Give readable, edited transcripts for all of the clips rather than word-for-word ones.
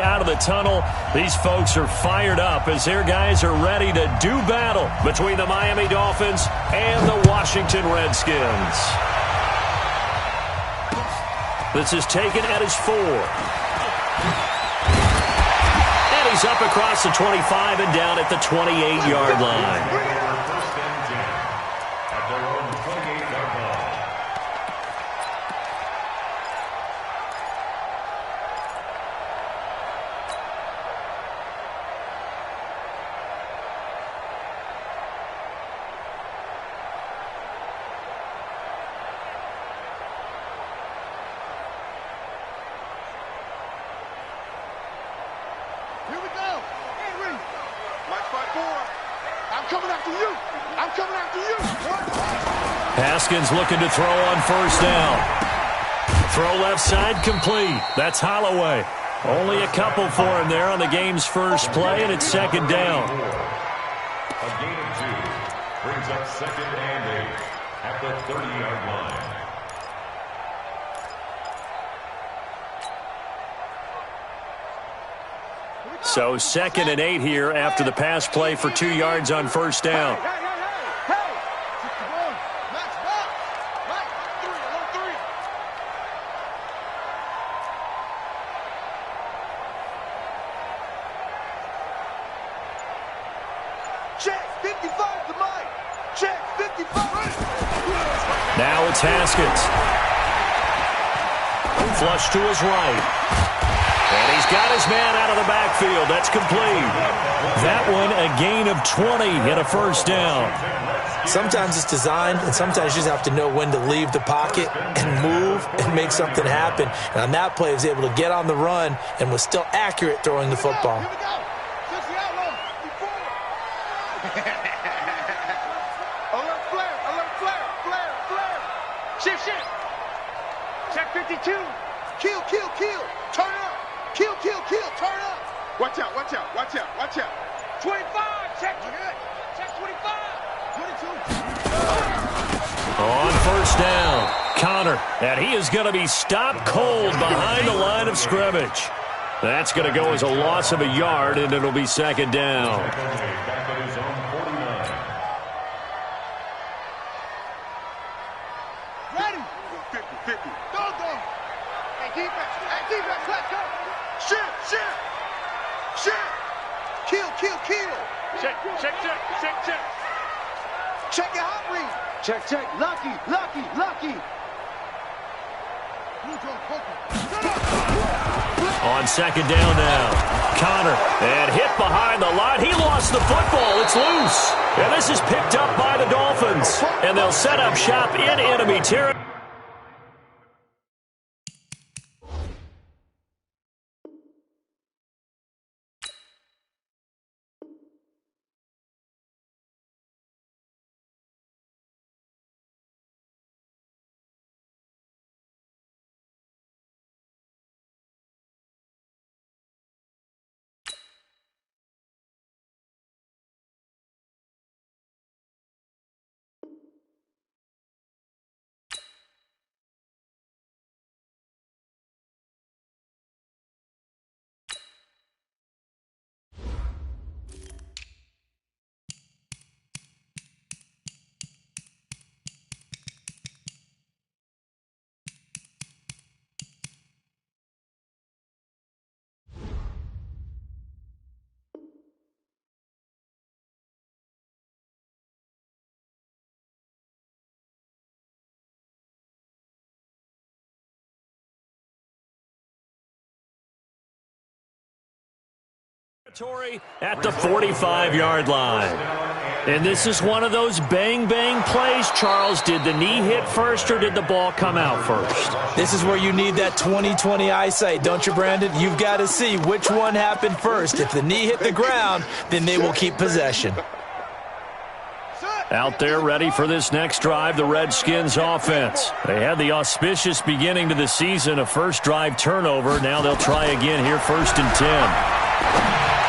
way out of the tunnel. These folks are fired up as their guys are ready to do battle between the Miami Dolphins and the Washington Redskins. This is taken at his 4. And he's up across the 25 and down at the 28-yard line. Haskins looking to throw on first down. Throw left side complete. That's Holloway. Only a couple for him there on the game's first play, and it's second down. A gain of 2 brings up second and 8 at the 30-yard line. So second and 8 here after the pass play for 2 yards on first down. Now it's Haskins. Flush to his right. And he's got his man out of the backfield. That's complete. That one a gain of 20 and a first down. Sometimes it's designed, and sometimes you just have to know when to leave the pocket and move and make something happen. And on that play, he was able to get on the run and was still accurate throwing the football. Watch out, watch out, watch out, watch out. 25, check 25. 22. On first down, Connor. And he is going to be stopped cold behind the line of scrimmage. That's going to go as a loss of a yard, and it'll be second down. Back at his own 49. Ready? 50. Go. Hey, defense, let's go. Shit. Kill. Check. Check your hot read. Check. Lucky. On second down now, Connor. And hit behind the line. He lost the football. It's loose. And this is picked up by the Dolphins. And they'll set up shop in enemy territory. At the 45-yard line. And this is one of those bang-bang plays, Charles. Did the knee hit first or did the ball come out first? This is where you need that 20/20 eyesight, don't you, Brandon? You've got to see which one happened first. If the knee hit the ground, then they will keep possession. Out there ready for this next drive, the Redskins offense. They had the auspicious beginning to the season, a first drive turnover. Now they'll try again here, 1st and 10.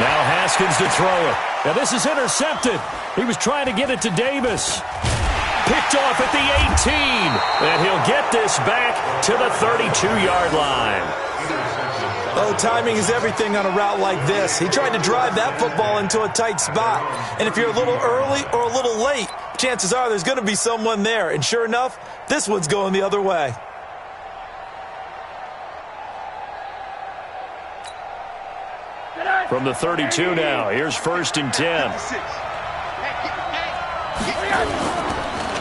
Now Haskins to throw it. Now this is intercepted. He was trying to get it to Davis. Picked off at the 18. And he'll get this back to the 32-yard line. Oh, timing is everything on a route like this. He tried to drive that football into a tight spot. And if you're a little early or a little late, chances are there's going to be someone there. And sure enough, this one's going the other way. From the 32 now, here's 1st and 10.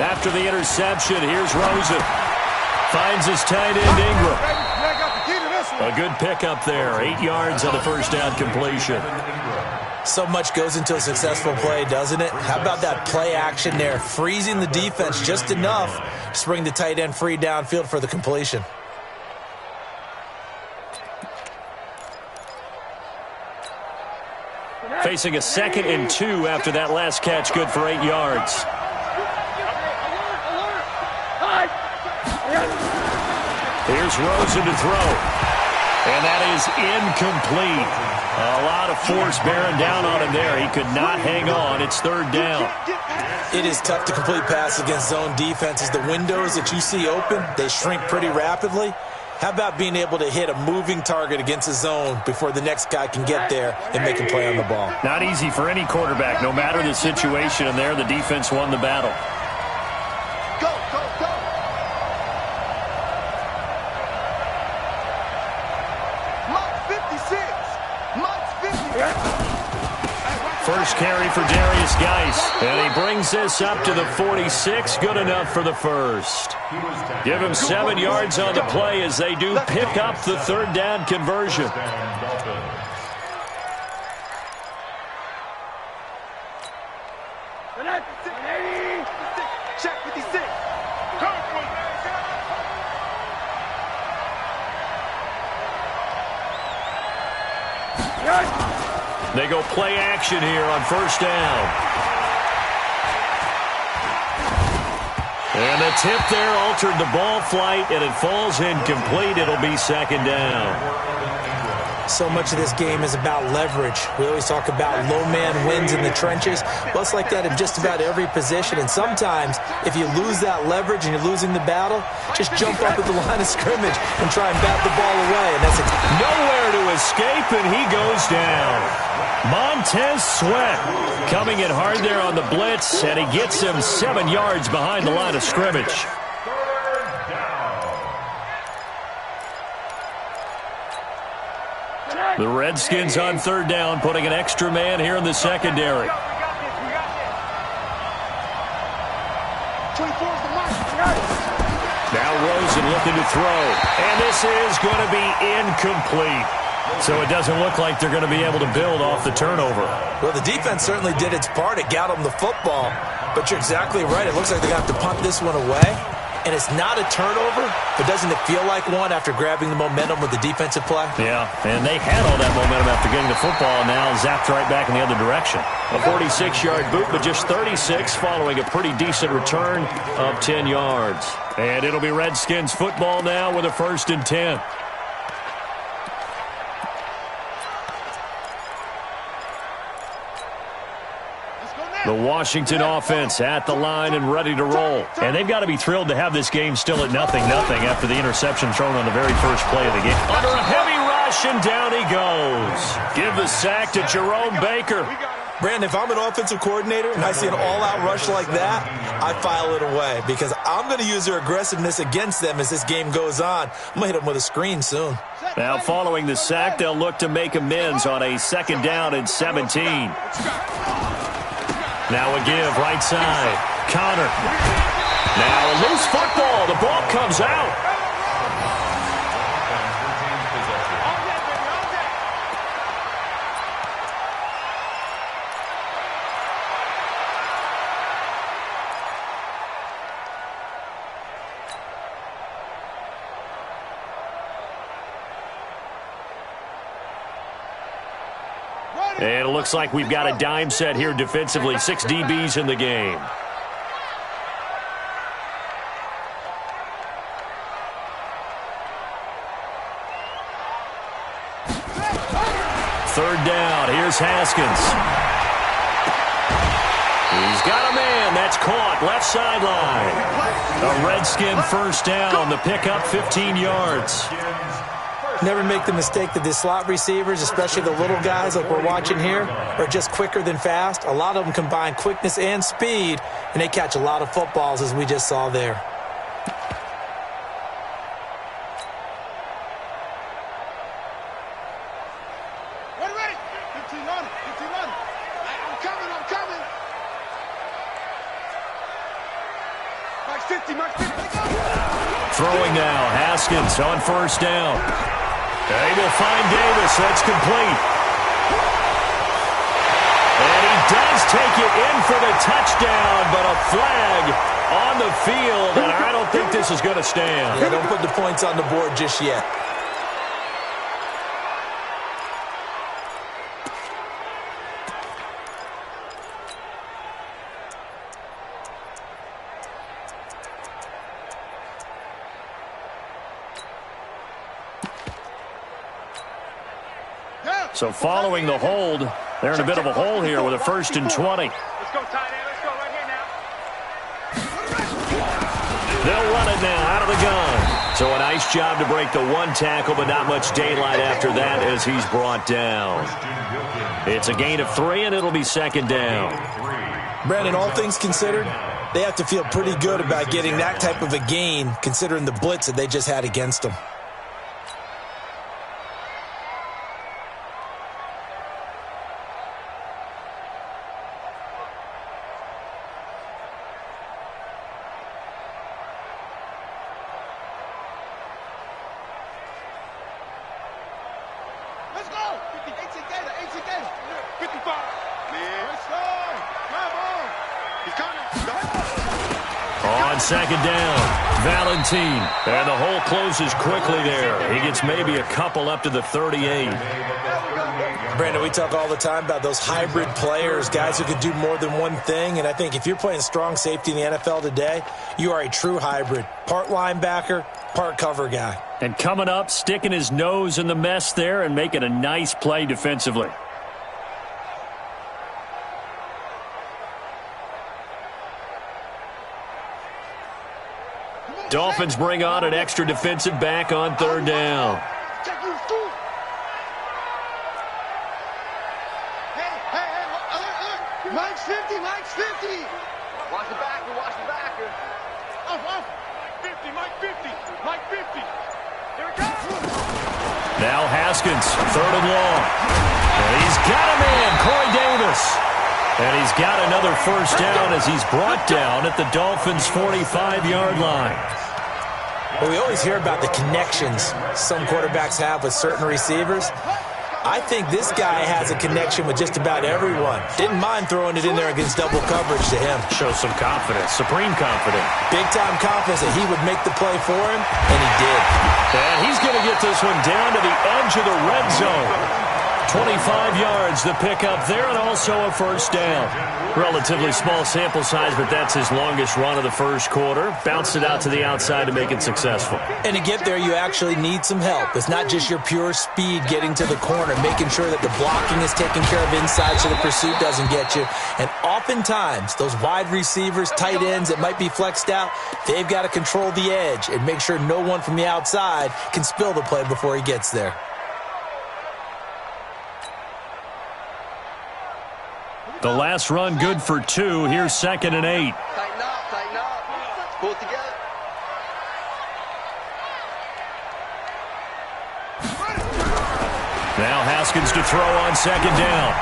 After the interception, here's Rosen. Finds his tight end, Ingram. A good pickup there. 8 yards on the first down completion. So much goes into a successful play, doesn't it? How about that play action there? Freezing the defense just enough to bring the tight end free downfield for the completion. Facing a 2nd and 2 after that last catch, good for 8 yards. Here's Rosen to throw. And that is incomplete. A lot of force bearing down on him there. He could not hang on. It's 3rd down. It is tough to complete passes against zone defenses. The windows that you see open, they shrink pretty rapidly. How about being able to hit a moving target against a zone before the next guy can get there and make a play on the ball? Not easy for any quarterback, no matter the situation. And there, the defense won the battle. Go, go, go. Mark 56. Mark 56. First carry for Darius Geis. And he brings this up to the 46. Good enough for the first. Give him 7 yards on the play as they do pick up the 3rd down conversion. Check 56. They go play action here on 1st down. And the tip there altered the ball flight, and it falls incomplete. It'll be 2nd down. So much of this game is about leverage. We always talk about low man wins in the trenches. Well, it's like that in just about every position. And sometimes, if you lose that leverage and you're losing the battle, just jump up at the line of scrimmage and try and bat the ball away. And that's nowhere to escape, and he goes down. Montez Sweat coming in hard there on the blitz, and he gets him 7 yards behind the line of scrimmage. The Redskins on 3rd down, putting an extra man here in the secondary. Now Rosen looking to throw, and this is going to be incomplete. So it doesn't look like they're going to be able to build off the turnover. Well, the defense certainly did its part. It got them the football, but you're exactly right. It looks like they're going to have to punt this one away. And it's not a turnover, but doesn't it feel like one after grabbing the momentum with the defensive play? Yeah, and they had all that momentum after getting the football, and now zapped right back in the other direction. A 46-yard boot, but just 36 following a pretty decent return of 10 yards. And it'll be Redskins football now with a 1st and 10. The Washington offense at the line and ready to roll. And they've got to be thrilled to have this game still at 0-0 after the interception thrown on the very first play of the game. Under a heavy rush, and down he goes. Give the sack to Jerome Baker. Brandon, if I'm an offensive coordinator and I see an all-out rush like that, I file it away because I'm going to use their aggressiveness against them as this game goes on. I'm going to hit them with a screen soon. Now following the sack, they'll look to make amends on a 2nd down and 17. Now a give, right side. Connor. Now a loose football. The ball comes out. And it looks like we've got a dime set here defensively. 6 DBs in the game. Third down. Here's Haskins. He's got a man. That's caught. Left sideline. A Redskin first down. The pickup 15 yards. Never make the mistake that the slot receivers, especially the little guys like we're watching here, are just quicker than fast. A lot of them combine quickness and speed, and they catch a lot of footballs, as we just saw there. Ready. 15 on it. 15 on it. I'm coming. Mike 50, Mike 50. Throwing now, Haskins on first down. They will find Davis. That's complete. And he does take it in for the touchdown, but a flag on the field, and I don't think this is going to stand. Yeah, don't put the points on the board just yet. So following the hold, they're in a bit of a hole here with a 1st and 20. Let's go, tight end. Let's go right here now. They'll run it now out of the gun. So a nice job to break the one tackle, but not much daylight after that as he's brought down. It's a gain of 3, and it'll be 2nd down. Brandon, all things considered, they have to feel pretty good about getting that type of a gain, considering the blitz that they just had against them. Let's go. 50, 18 Gator. 55. Man, let's go. Come on. He's coming. On 2nd down, Valentine. And the hole closes quickly there. He gets maybe a couple up to the 38. Brandon, we talk all the time about those hybrid players, guys who could do more than one thing. And I think if you're playing strong safety in the NFL today, you are a true hybrid. Part linebacker, part cover guy. And coming up, sticking his nose in the mess there and making a nice play defensively. Dolphins bring on an extra defensive back on 3rd down. Hey, Mike's 50. Watch the backer. Off. Mike 50. Here it comes. Now Haskins, 3rd and long. And he's got a man, Corey Davis. And he's got another 1st down as he's brought down at the Dolphins' 45-yard line. Well, we always hear about the connections some quarterbacks have with certain receivers. I think this guy has a connection with just about everyone. Didn't mind throwing it in there against double coverage to him. Shows some confidence, supreme confidence. Big-time confidence that he would make the play for him, and he did. And he's going to get this one down to the edge of the red zone. 25 yards the pickup there, and also a 1st down. Relatively small sample size, but that's his longest run of the 1st quarter. Bounced it out to the outside to make it successful. And to get there, you actually need some help. It's not just your pure speed getting to the corner, making sure that the blocking is taken care of inside so the pursuit doesn't get you. And oftentimes, those wide receivers, tight ends that might be flexed out, they've got to control the edge and make sure no one from the outside can spill the play before he gets there. The last run good for 2. Here's 2nd and 8. Tighten up. Pull it together. Now Haskins to throw on 2nd down.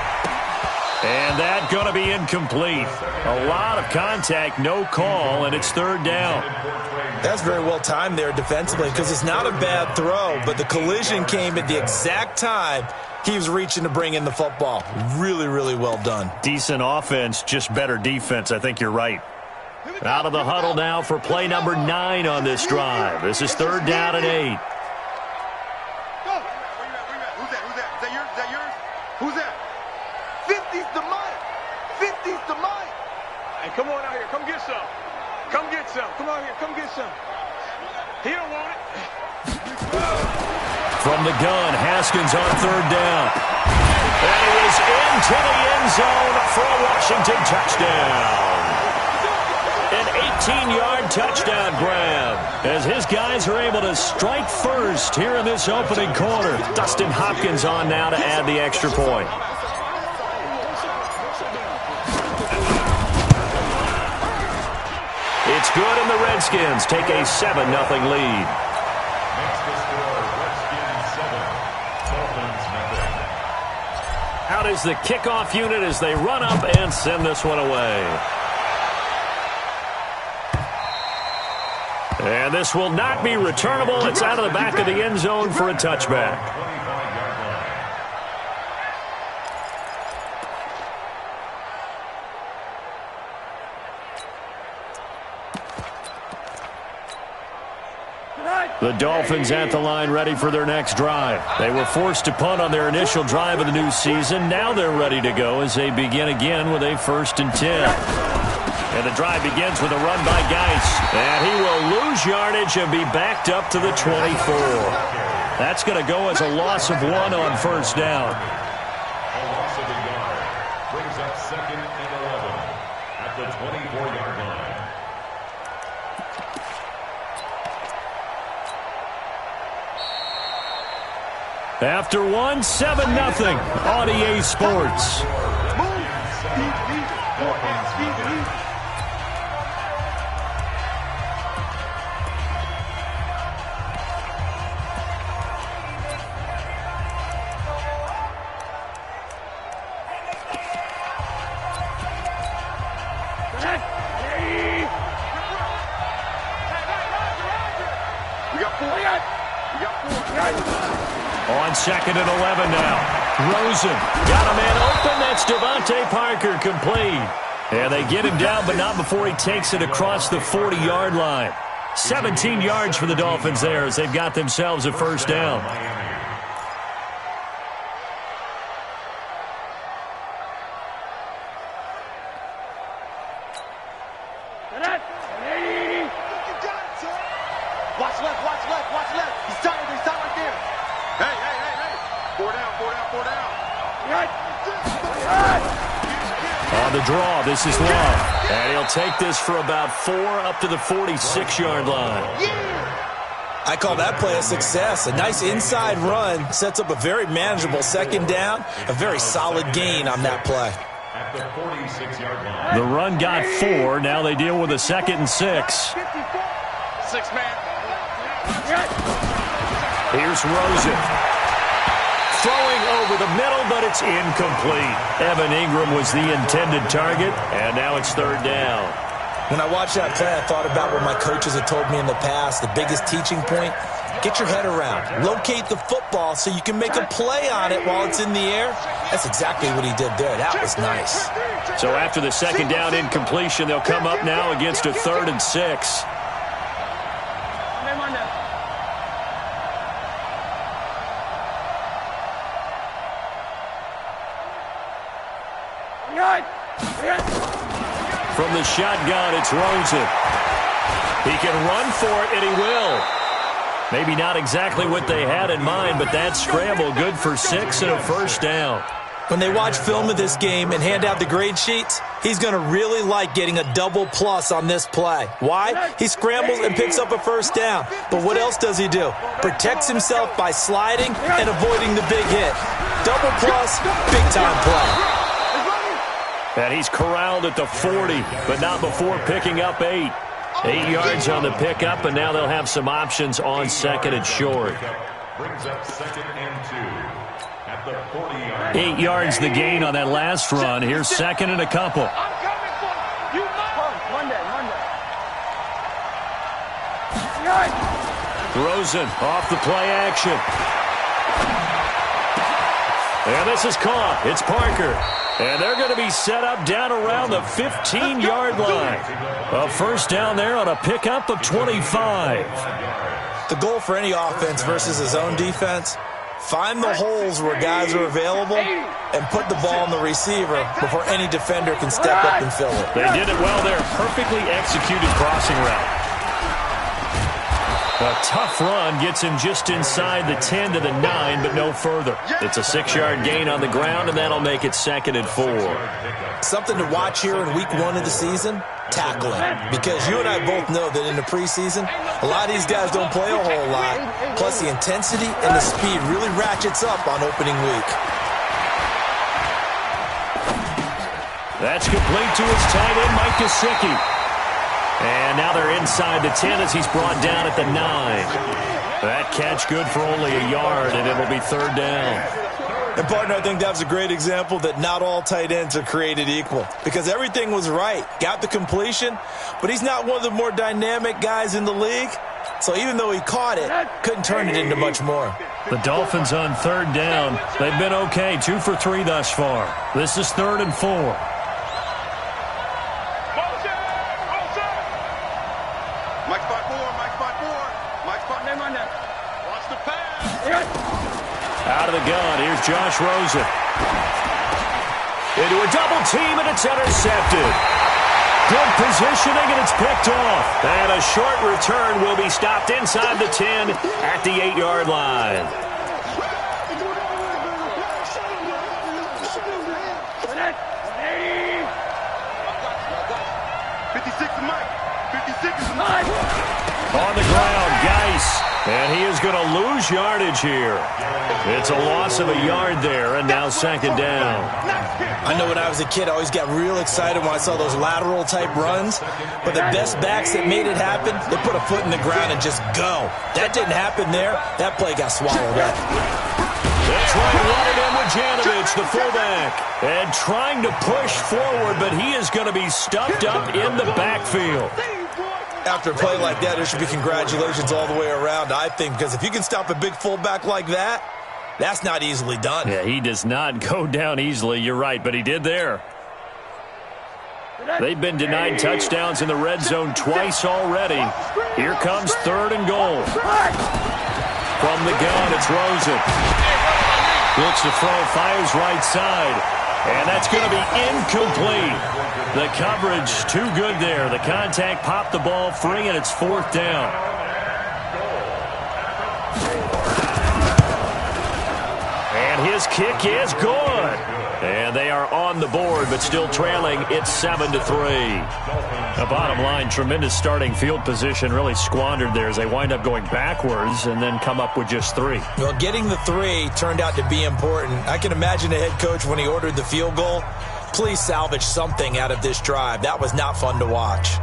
And that going to be incomplete. A lot of contact, no call, and it's 3rd down. That's very well timed there defensively because it's not a bad throw, but the collision came at the exact time he was reaching to bring in the football. Really, really well done. Decent offense, just better defense. I think you're right. Out of the huddle now for play number 9 on this drive. This is 3rd down and 8. Go. Who's that yours? Who's that? 50's the Mike. Hey, come on out here. Come get some. Come on here. Come get some. He don't want it. From the gun, Haskins on 3rd down. And he is into the end zone for a Washington touchdown. An 18-yard touchdown grab as his guys are able to strike first here in this opening quarter. Dustin Hopkins on now to add the extra point. It's good, and the Redskins take a 7-0 lead. Makes the score Redskins 7, Dolphins nothing. Out is the kickoff unit as they run up and send this one away. And this will not be returnable. It's out of the back of the end zone for a touchback. 25-yard line. The Dolphins at the line ready for their next drive. They were forced to punt on their initial drive of the new season. Now they're ready to go as they begin again with a 1st and 10. And the drive begins with a run by Geis. And he will lose yardage and be backed up to the 24. That's going to go as a loss of 1 on 1st down. A loss of a yard brings up 2nd and 11 at the 24-yard line. After 1, 7-0 on EA Sports. On 2nd and 11 now. Rosen got a man open. That's Devontae Parker complete. And they get him down, but not before he takes it across the 40-yard line. 17 yards for the Dolphins there as they've got themselves a 1st down. Watch left, watch left, watch left. He's tired right there. Hey. 4 down. On the draw, this is Love. And he'll take this for about 4 up to the 46-yard line. I call that play a success. A nice inside run sets up a very manageable 2nd down. A very solid gain on that play. At the 46-yard line. The run got 4. Now they deal with a 2nd and 6. 6 man. Here's Rosen. Throwing over the middle, but it's incomplete. Evan Ingram was the intended target, and now it's 3rd down. When I watched that play, I thought about what my coaches had told me in the past. The biggest teaching point, get your head around. Locate the football so you can make a play on it while it's in the air. That's exactly what he did there. That was nice. So after the 2nd down incompletion, they'll come up now against a 3rd and 6. From the shotgun, it's Rosen. He can run for it, and he will. Maybe not exactly what they had in mind, but that scramble good for 6 and a 1st down. When they watch film of this game and hand out the grade sheets, he's going to really like getting a double plus on this play. Why? He scrambles and picks up a 1st down. But what else does he do? Protects himself by sliding and avoiding the big hit. Double plus, big-time play. And he's corralled at the 40, but not before picking up 8. 8 yards on the pickup, and now they'll have some options on 2nd and short. Brings up 2nd and 2 at the 40-yard line. 8 yards the gain on that last run. Here's 2nd and a couple. I'm coming for you. Monday. Rosen off the play action. And this is caught. It's Parker. And they're going to be set up down around the 15-yard line. A 1st down there on a pickup of 25. The goal for any offense versus his own defense, find the holes where guys are available and put the ball on the receiver before any defender can step up and fill it. They did it well there. Perfectly executed crossing route. A tough run gets him just inside the 10 to the 9, but no further. It's a 6-yard gain on the ground, and that'll make it 2nd and 4. Something to watch here in week 1 of the season. tackling. Because you and I both know that in the preseason, a lot of these guys don't play a whole lot. Plus, the intensity and the speed really ratchets up on opening week. That's complete to his tight end, Mike Gesicki. And now they're inside the 10 as he's brought down at the 9. That catch good for only a yard, and it'll be third down. And, partner, I think that was a great example that not all tight ends are created equal. Because everything was right. Got the completion, but he's not one of the more dynamic guys in the league. So even though he caught it, couldn't turn it into much more. The Dolphins on third down. They've been okay, 2 for 3 thus far. This is 3rd and 4. Mike spot 4, Mike spot 4. Mike spot name on that. Watch the pass. Out of the gun, here's Josh Rosen. Into a double team, and it's intercepted. Good positioning, and it's picked off. And a short return will be stopped inside the 10 at the 8-yard line. 56 is Mike. 56 is Mike. On the ground, Geis. And he is going to lose yardage here. It's a loss of a yard there, and now second down. I know when I was a kid, I always got real excited when I saw those lateral-type runs. But the best backs that made it happen, they put a foot in the ground and just go. That didn't happen there. That play got swallowed up. That's right, running in with Janovich, the fullback. And trying to push forward, but he is going to be stuffed up in the backfield. After a play like that, there should be congratulations all the way around, I think, because if you can stop a big fullback like that, that's not easily done. Yeah, he does not go down easily. You're right, but he did there. They've been denied touchdowns in the red zone twice already. Here comes 3rd and goal. From the gun, it's Rosen. Looks to throw, fires right side. And that's going to be incomplete. The coverage too good there. The contact popped the ball free, and it's 4th down. And his kick is good. And they are on the board, but still trailing. It's 7-3. The bottom line, tremendous starting field position, really squandered there as they wind up going backwards and then come up with just 3. Well, getting the 3 turned out to be important. I can imagine the head coach when he ordered the field goal. Please salvage something out of this drive. That was not fun to watch.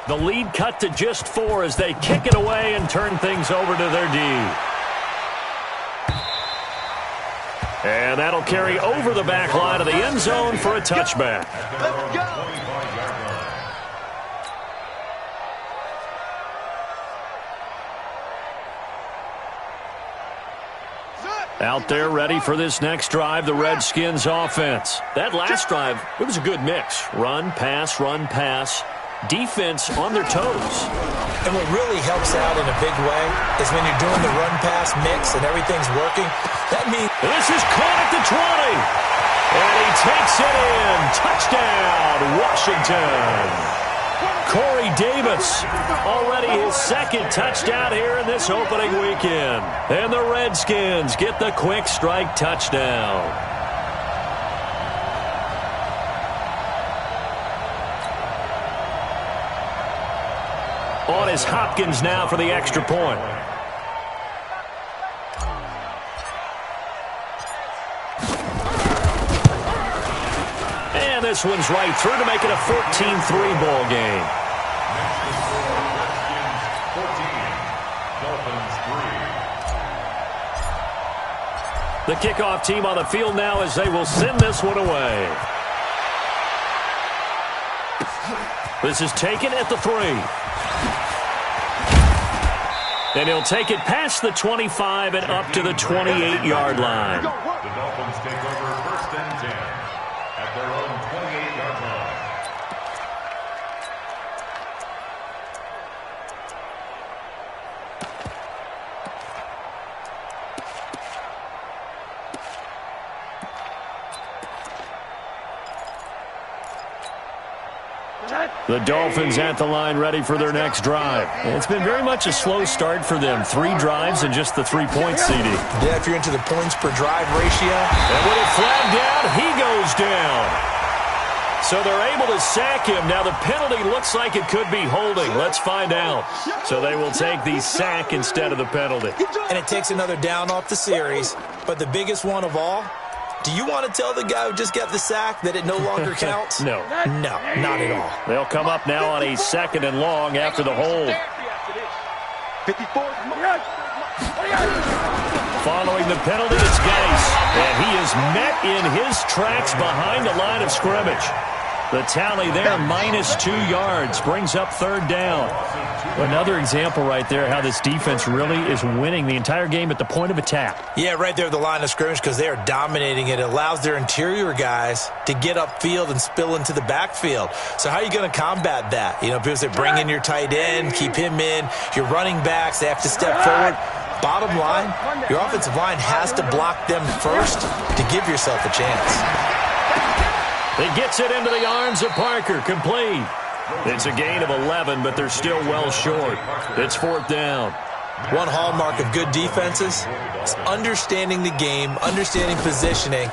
The lead cut to just 4 as they kick it away and turn things over to their D. And that'll carry over the back line of the end zone for a touchback. Let's go. Out there ready for this next drive, the Redskins offense. That last drive, it was a good mix. Run, pass, defense on their toes. And what really helps out in a big way is when you're doing the run-pass mix and everything's working. That means this is caught at the 20. And he takes it in. Touchdown, Washington. Corey Davis, already his 2nd touchdown here in this opening weekend. And the Redskins get the quick strike touchdown. On is Hopkins now for the extra point. And this one's right through to make it a 14-3 ball game. The kickoff team on the field now as they will send this one away. This is taken at the 3. And he'll take it past the 25 and up to the 28-yard line. The Dolphins take over and 10 at their own 28-yard line. The Dolphins at the line ready for their next drive. It's been very much a slow start for them. 3 drives and just the 3 points, CD. Yeah, if you're into the points per drive ratio. And with it flagged down, he goes down. So they're able to sack him. Now the penalty looks like it could be holding. Let's find out. So they will take the sack instead of the penalty. And it takes another down off the series. But the biggest one of all, do you want to tell the guy who just got the sack that it no longer counts? No. No, not at all. They'll come up now on a 2nd and long after the hold. 54. Following the penalty, it's Geis. And he is met in his tracks behind the line of scrimmage. The tally there, -2 yards, brings up 3rd down. Another example right there how this defense really is winning the entire game at the point of attack. Yeah, right there at the line of scrimmage because they are dominating it. It allows their interior guys to get upfield and spill into the backfield. So how are you going to combat that? You know, people say bring in your tight end, keep him in. Your running backs, they have to step forward. Bottom line, your offensive line has to block them first to give yourself a chance. He gets it into the arms of Parker, complete. It's a gain of 11, but they're still well short. It's 4th down. One hallmark of good defenses is understanding the game, understanding positioning,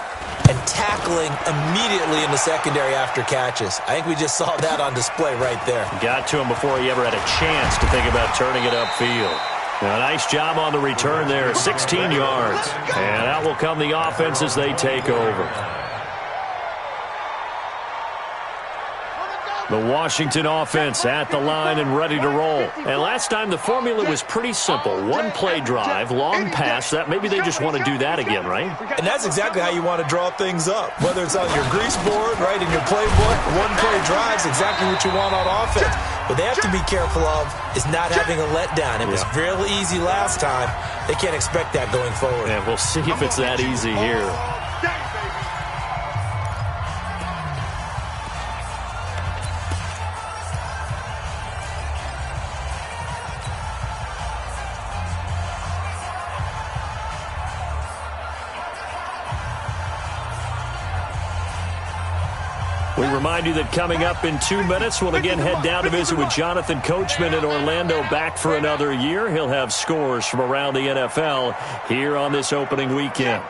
and tackling immediately in the secondary after catches. I think we just saw that on display right there. Got to him before he ever had a chance to think about turning it upfield. Now, nice job on the return there, 16 yards. And out will come the offense as they take over. The Washington offense at the line and ready to roll. And last time the formula was pretty simple. 1 play drive, long pass. That maybe they just want to do that again, right? And that's exactly how you want to draw things up. Whether it's on your grease board, right, in your playbook, 1 play drive is exactly what you want on offense. What they have to be careful of is not having a letdown. It was real easy last time. They can't expect that going forward. And we'll see if it's that easy here. We remind you that coming up in 2 minutes, we'll again head down to visit with Jonathan Coachman in Orlando, back for another year. He'll have scores from around the NFL here on this opening weekend.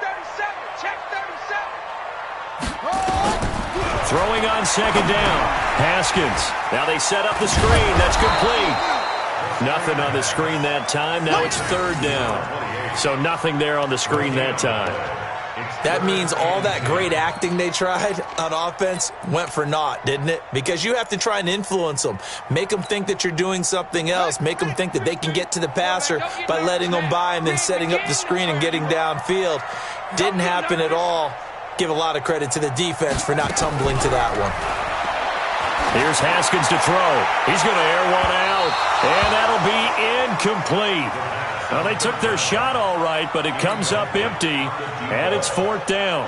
Throwing on 2nd down. Haskins. Now they set up the screen. That's complete. Nothing on the screen that time. Now it's 3rd down. So nothing there on the screen that time. That means all that great acting they tried on offense went for naught, didn't it? Because you have to try and influence them. Make them think that you're doing something else. Make them think that they can get to the passer by letting them by and then setting up the screen and getting downfield. Didn't happen at all. Give a lot of credit to the defense for not tumbling to that one. Here's Haskins to throw. He's going to air one out, and that'll be incomplete. Well, they took their shot all right, but it comes up empty, and it's 4th down.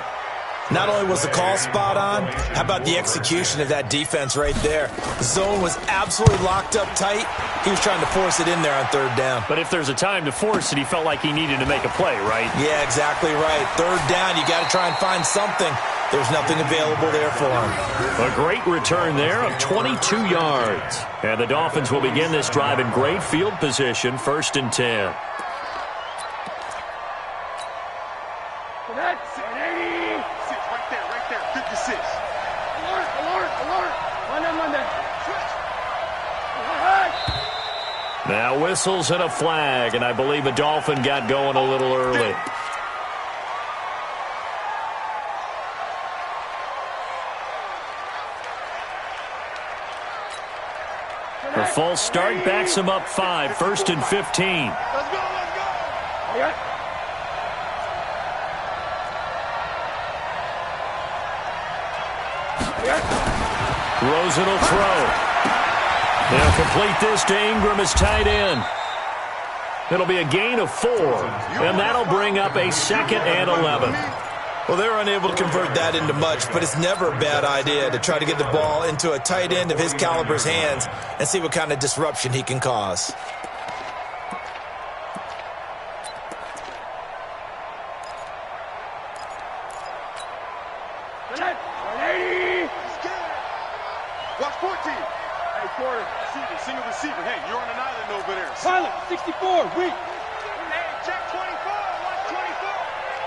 Not only was the call spot on, how about the execution of that defense right there? The zone was absolutely locked up tight. He was trying to force it in there on 3rd down. But if there's a time to force it, he felt like he needed to make a play, right? Yeah, exactly right. 3rd down, you got to try and find something. There's nothing available there for him. A great return there of 22 yards. And the Dolphins will begin this drive in great field position, 1st and 10. That's 80. Right there. 56. Alert. Monday. Now whistles and a flag, and I believe a Dolphin got going a little early. A false start backs him up 5, 1st and 15. Let's go. Yeah. Rosen will throw. They'll complete this to Ingram as tight end. It'll be a gain of 4, and that'll bring up a 2nd and 11. Well, they were unable to convert that into much, but it's never a bad idea to try to get the ball into a tight end of his caliber's hands and see what kind of disruption he can cause. Watch 14. Hey, quarter. Receiver, single receiver. Hey, you're on an island over there. Silent, 64, weak. Hey, check 24. Watch 24.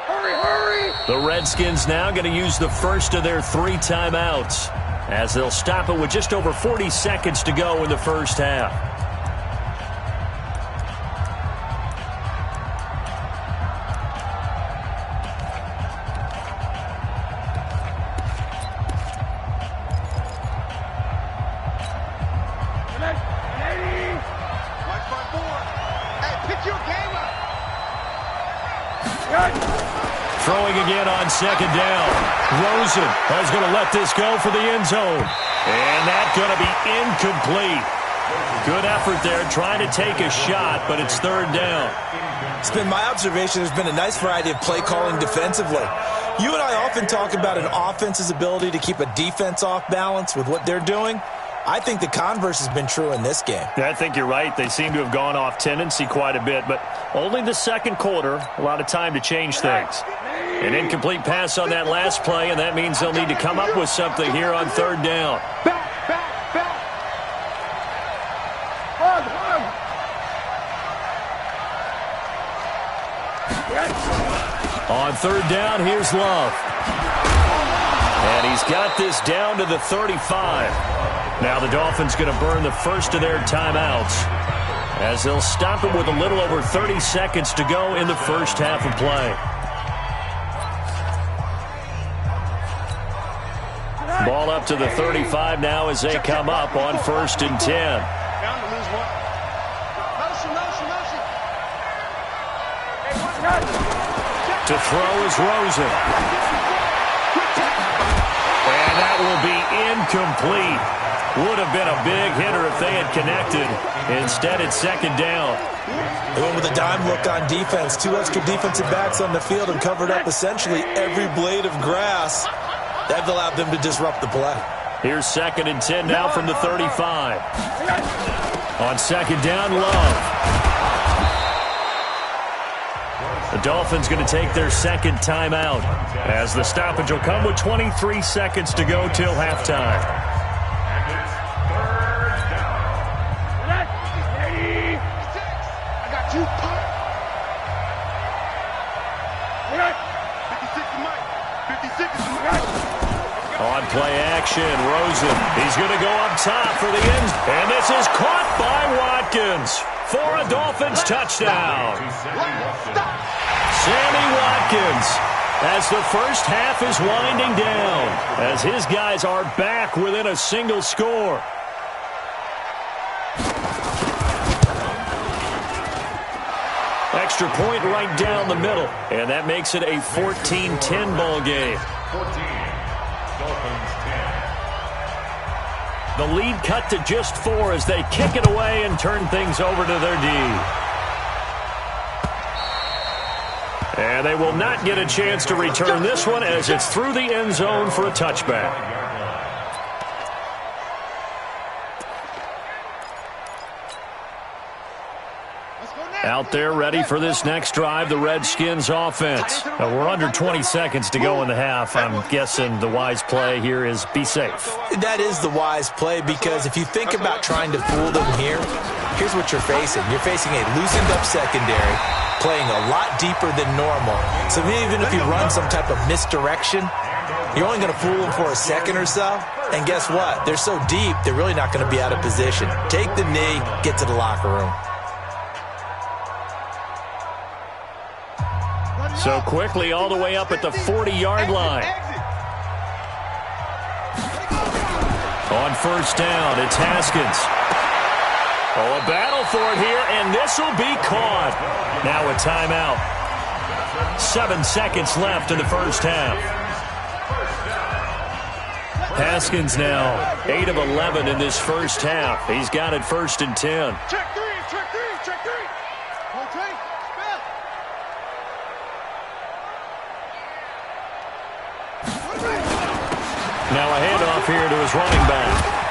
Hurry, hurry. The Redskins now going to use the first of their 3 timeouts as they'll stop it with just over 40 seconds to go in the first half. Throwing again on second down. Rosen is going to let this go for the end zone. And that's going to be incomplete. Good effort there trying to take a shot, but it's third down. It's been my observation there's been a nice variety of play calling defensively. You and I often talk about an offense's ability to keep a defense off balance with what they're doing. I think the converse has been true in this game. Yeah, I think you're right. They seem to have gone off tendency quite a bit, but only the second quarter, a lot of time to change things. An incomplete pass on that last play, and that means they'll need to come up with something here on third down. On third down, here's Love. And he's got this down to the 35. Now the Dolphins going to burn the first of their timeouts as they'll stop it with a little over 30 seconds to go in the first half of play. Ball up to the 35 now as they come up on 1st and 10. To throw is Rosen. And that will be incomplete. Would have been a big hitter if they had connected. Instead, it's second down. They went with a dime look on defense. 2 extra defensive backs on the field and covered up essentially every blade of grass. That allowed them to disrupt the play. Here's 2nd and 10 now from the 35. On second down, Love. The Dolphins going to take their second timeout as the stoppage will come with 23 seconds to go till halftime. And it's third down. I got you. 56 to Mike. 56 to Mike. On play action, Rosen. He's going to go up top for the end. And this is caught by Watkins for a Dolphins touchdown. Sammy Watkins as the first half is winding down as his guys are back within a single score. Extra point right down the middle, and that makes it a 14-10 ball game. 14. Dolphins 10. The lead cut to just 4 as they kick it away and turn things over to their D. And they will not get a chance to return this one as it's through the end zone for a touchback. Out there ready for this next drive, the Redskins offense. Now we're under 20 seconds to go in the half. I'm guessing the wise play here is be safe. That is the wise play because if you think about trying to fool them here, here's what you're facing. You're facing a loosened up secondary, playing a lot deeper than normal. So even if you run some type of misdirection, you're only going to fool them for a second or so. And guess what? They're so deep, they're really not going to be out of position. Take the knee, get to the locker room. So quickly all the way up at the 40-yard line. On first down, it's Haskins. Oh, a battle for it here, and this will be caught. Now a timeout. 7 seconds left in the first half. Haskins now 8 of 11 in this first half. He's got it 1st and 10. Check three, check three, check three. Okay, Now a handoff here to his running back.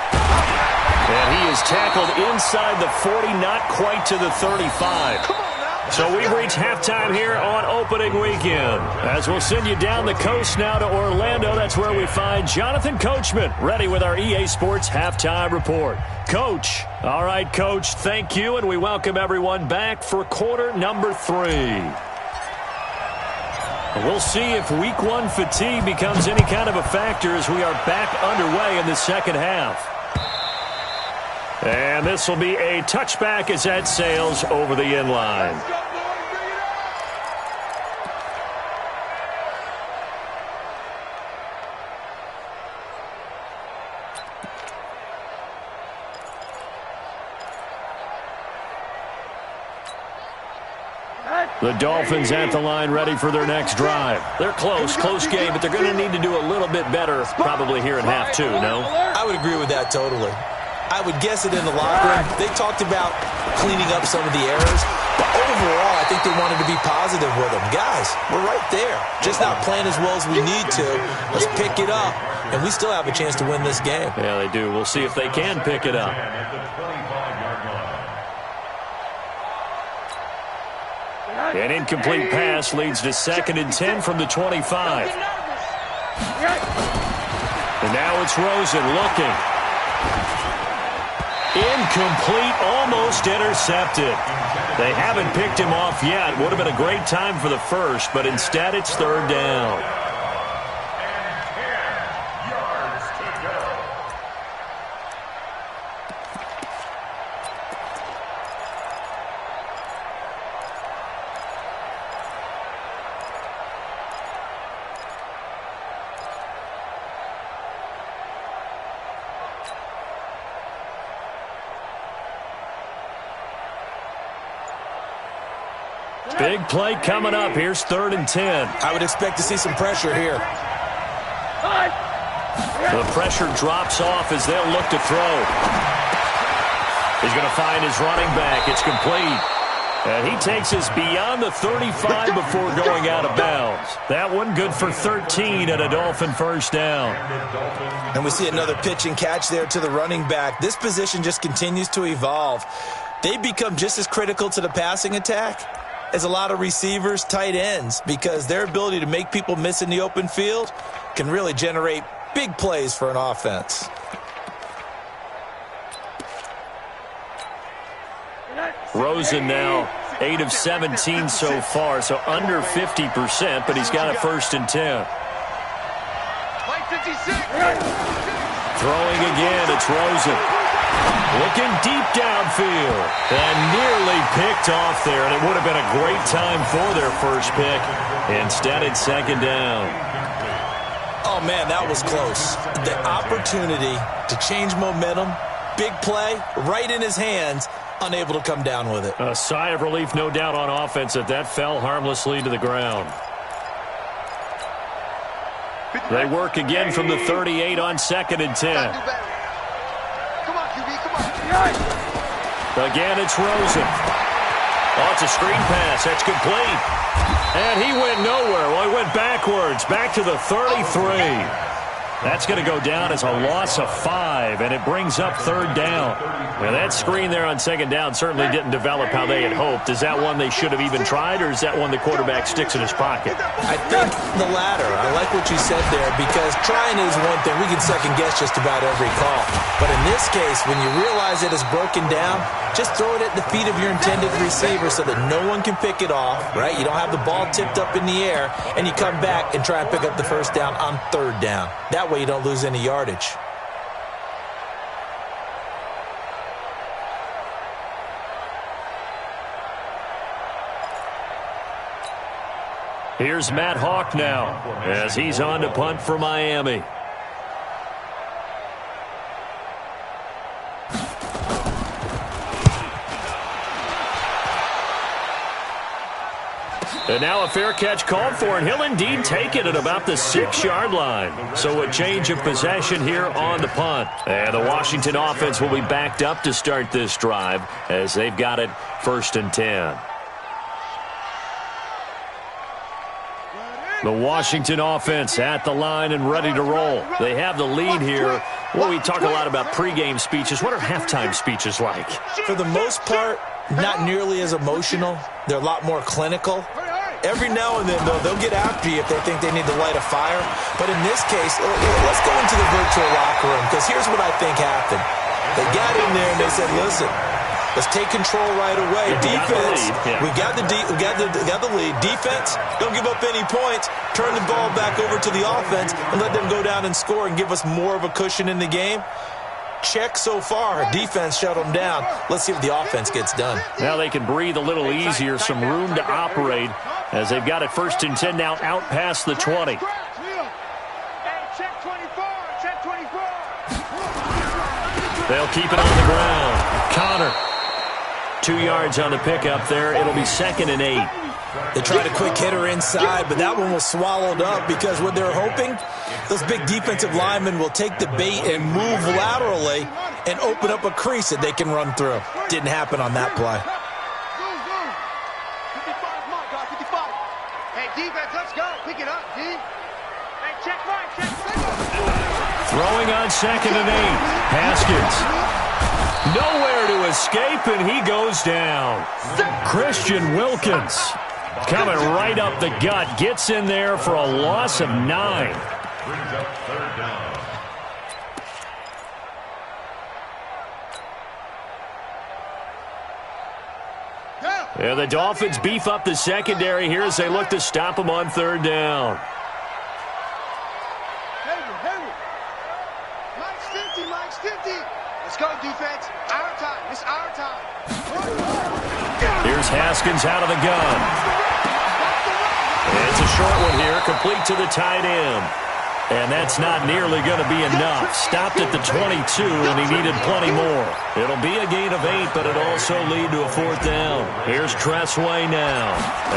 And he is tackled inside the 40, not quite to the 35. So we've reached halftime here on opening weekend. As we'll send you down the coast now to Orlando, that's where we find Jonathan Coachman, ready with our EA Sports halftime report. Coach. All right, Coach, thank you, and we welcome everyone back for quarter number 3. We'll see if week 1 fatigue becomes any kind of a factor as we are back underway in the second half. And this will be a touchback as that sails over the end line. The Dolphins at the line ready for their next drive. They're close game, but they're going to need to do a little bit better probably here in half 2, no? I would agree with that totally. I would guess it in the locker room. They talked about cleaning up some of the errors, but overall, I think they wanted to be positive with them. Guys, we're right there. Just not playing as well as we need to. Let's pick it up, and we still have a chance to win this game. Yeah, they do. We'll see if they can pick it up. An incomplete pass leads to 2nd and 10 from the 25. And now it's Rosen looking. Incomplete, almost intercepted. They haven't picked him off yet. Would have been a great time for the first, but instead it's 3rd down. And 10 yards to go. Big play coming up. Here's 3rd and 10. I would expect to see some pressure here. The pressure drops off as they'll look to throw. He's going to find his running back. It's complete. And he takes us beyond the 35 before going out of bounds. That one good for 13 and a Dolphin first down. And we see another pitch and catch there to the running back. This position just continues to evolve. They become just as critical to the passing attack as a lot of receivers, tight ends, because their ability to make people miss in the open field can really generate big plays for an offense. Rosen now 8 of 17 so far, so under 50%, but he's got a 1st and 10. Throwing again, it's Rosen. Looking deep downfield and nearly picked off there, and it would have been a great time for their first pick. Instead, it's 2nd down. Oh, man, that was close. The opportunity to change momentum, big play, right in his hands, unable to come down with it. A sigh of relief, no doubt, on offense that fell harmlessly to the ground. They work again from the 38 on 2nd and 10. Again, it's Rosen. Oh, it's a screen pass. That's complete. And he went nowhere. Well, he went backwards, back to the 33. That's going to go down as a loss of 5, and it brings up 3rd down. Now, that screen there on 2nd down certainly didn't develop how they had hoped. Is that one they should have even tried, or is that one the quarterback sticks in his pocket? I think the latter. I like what you said there, because trying is one thing. We can second-guess just about every call. But in this case, when you realize it is broken down, just throw it at the feet of your intended receiver so that no one can pick it off, right? You don't have the ball tipped up in the air, and you come back and try and pick up the 1st down on 3rd down. That way you don't lose any yardage. Here's Matt Hawk now as he's on to punt for Miami. And now a fair catch called for, and he'll indeed take it at about the 6-yard line. So a change of possession here on the punt. And the Washington offense will be backed up to start this drive as they've got it 1st and 10. The Washington offense at the line and ready to roll. They have the lead here. Well, we talk a lot about pregame speeches. What are halftime speeches like? For the most part, not nearly as emotional. They're a lot more clinical. Every now and then, though, they'll get after you if they think they need to light a fire. But in this case, let's go into the virtual locker room, because here's what I think happened. They got in there and they said, listen, let's take control right away. Defense, we got the lead. Defense, don't give up any points. Turn the ball back over to the offense and let them go down and score and give us more of a cushion in the game. Check so far. Defense shut them down. Let's see if the offense gets done. Now they can breathe a little easier, some room to operate as they've got it 1st and 10 now out past the 20. They'll keep it on the ground. Connor. 2 yards on the pickup there. It'll be 2nd and 8. They tried a quick hitter inside, but that one was swallowed up because what they're hoping, those big defensive linemen will take the bait and move laterally and open up a crease that they can run through. Didn't happen on that play. 55, come on, guys, 55. Hey, defense, let's go. Pick it up, D. Hey, check right, check right. Throwing on 2nd and 8. Haskins. Nowhere to escape, and he goes down. Christian Wilkins coming right up the gut. Gets in there for a loss of 9. Brings up 3rd down. And the Dolphins beef up the secondary here as they look to stop him on 3rd down. Mike's 50. Let's go, defense. Our time. It's our time. Here's Haskins out of the gun. It's a short one here, complete to the tight end. And that's not nearly going to be enough. Stopped at the 22, and he needed plenty more. It'll be a gain of 8, but it'll also lead to a 4th down. Here's Tressway now,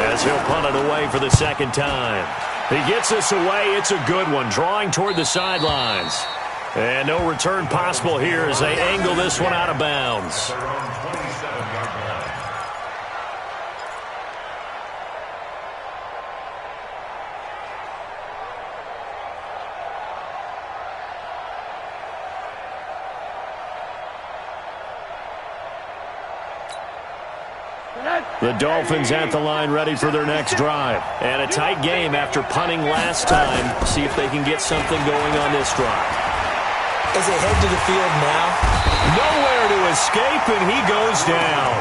as he'll punt it away for the 2nd time. He gets this away. It's a good one, drawing toward the sidelines. And no return possible here as they angle this one out of bounds. The Dolphins at the line ready for their next drive. And a tight game after punting last time. See if they can get something going on this drive. As they head to the field now, nowhere to escape, and he goes down.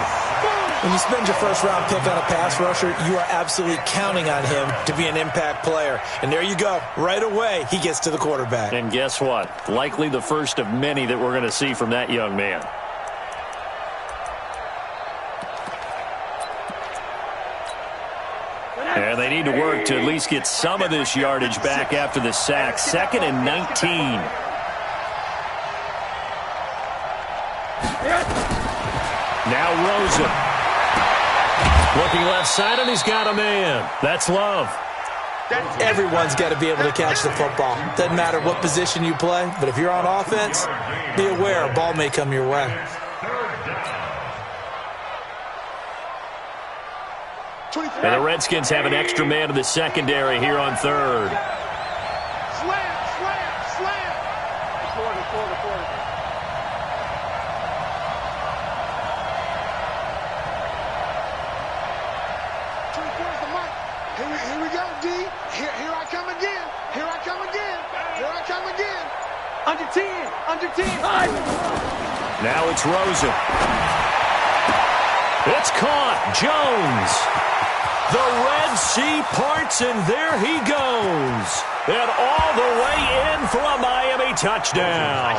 when you spend your first-round pick on a pass rusher, you are absolutely counting on him to be an impact player. And there you go. Right away, he gets to the quarterback. And guess what? Likely the first of many that we're going to see from that young man. And they need to work to at least get some of this yardage back after the sack. 2nd and 19. Now Rosen. Looking left side, and he's got a man. That's Love. Everyone's got to be able to catch the football. Doesn't matter what position you play, but if you're on offense, be aware a ball may come your way. And the Redskins have an extra man in the secondary here on third. Slam, slam, slam. Quarter. The mark. Here we go, D. Here I come again. Here I come again. Here I come again. Under 10. Now it's Rosen. It's caught. Jones. The Red Sea parts, and there he goes. And all the way in for a Miami touchdown.